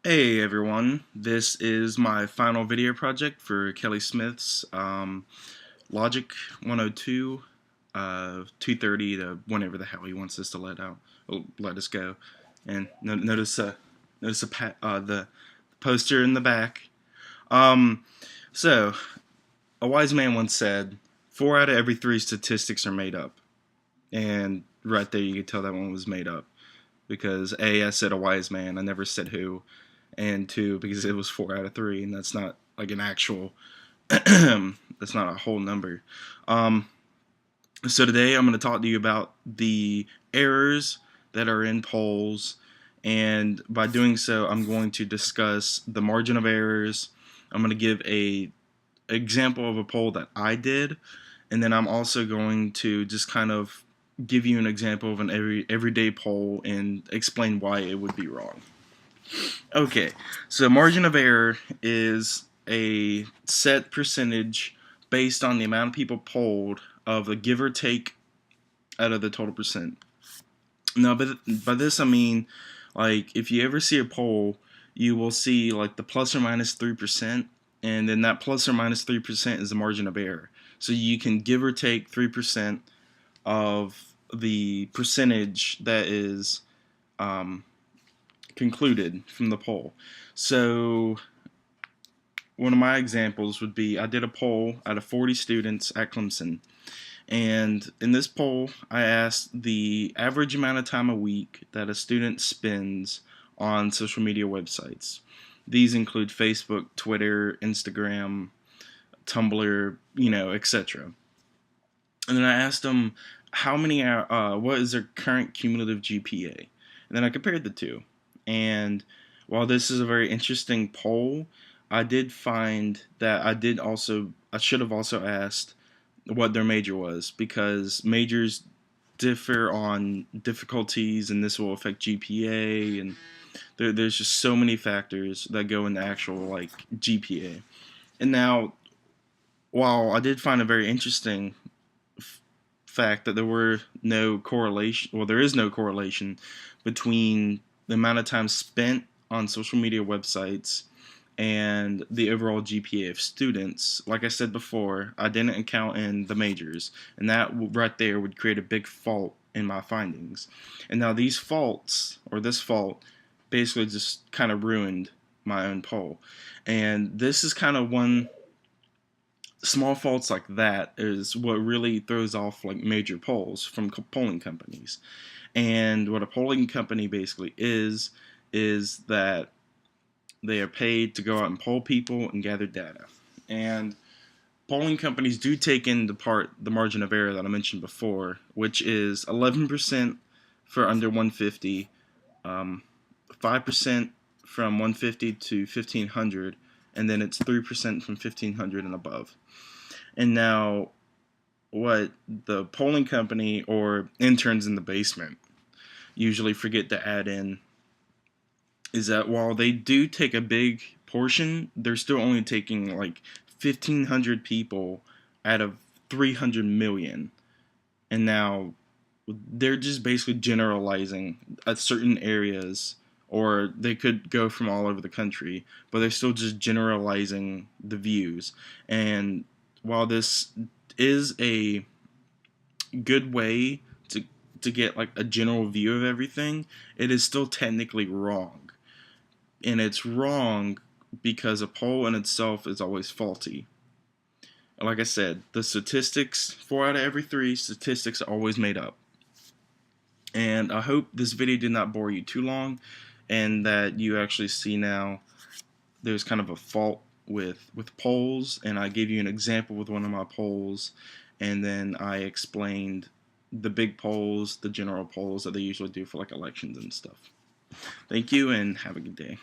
Hey everyone, this is my final video project for Kelly Smith's Logic 102, 230 to whenever the hell he wants us to let us go. And notice the poster in the back. Um, so, a wise man once said, 4 out of every 3 statistics are made up. And right there you could tell that one was made up. Because A, I said a wise man, I never said who, and 2, because it was 4 out of 3, and that's not like an actual, that's not a whole number. So today I'm going to talk to you about the errors that are in polls, and by doing so, I'm going to discuss the margin of errors. I'm going to give a example of a poll that I did, and then I'm also going to just kind of give you an example of an everyday poll and explain why it would be wrong. Okay, so margin of error is a set percentage based on the amount of people polled of a give or take out of the total percent. Now, by this I mean, like, if you ever see a poll, you will see like the plus or minus 3%, and then that plus or minus 3% is the margin of error. So you can give or take 3% of the percentage that is concluded from the poll. So one of my examples would be I did a poll out of 40 students at Clemson. And in this poll, I asked the average amount of time a week that a student spends on social media websites. These include Facebook, Twitter, Instagram, Tumblr, etc. And then I asked them what is their current cumulative GPA. And then I compared the two. And while this is a very interesting poll, I did find that I should have also asked what their major was, because majors differ on difficulties and this will affect GPA, and there's just so many factors that go into actual like GPA. And now, while I did find a very interesting fact that there is no correlation between the amount of time spent on social media websites and the overall GPA of students. Like I said before, I didn't account in the majors, and that right there would create a big fault in my findings. And now this fault basically just kind of ruined my own poll. And this is kind of one small faults like that is what really throws off like major polls from polling companies. And what a polling company basically is that they are paid to go out and poll people and gather data. And polling companies do take into part the margin of error that I mentioned before, which is 11% for under 150, 5% from 150 to 1500, and then it's 3% from 1500 and above. And now, what the polling company or interns in the basement usually forget to add in is that while they do take a big portion, they're still only taking like 1,500 people out of 300 million. And now they're just basically generalizing at certain areas, or they could go from all over the country, but they're still just generalizing the views. And while this is a good way to get like a general view of everything, it is still technically wrong. And it's wrong because a poll in itself is always faulty. And like I said, the statistics, 4 out of every 3 statistics are always made up. And I hope this video did not bore you too long, and that you actually see now there's kind of a fault with polls, and I gave you an example with one of my polls, and then I explained the big polls, the general polls that they usually do for like elections and stuff. Thank you, and have a good day.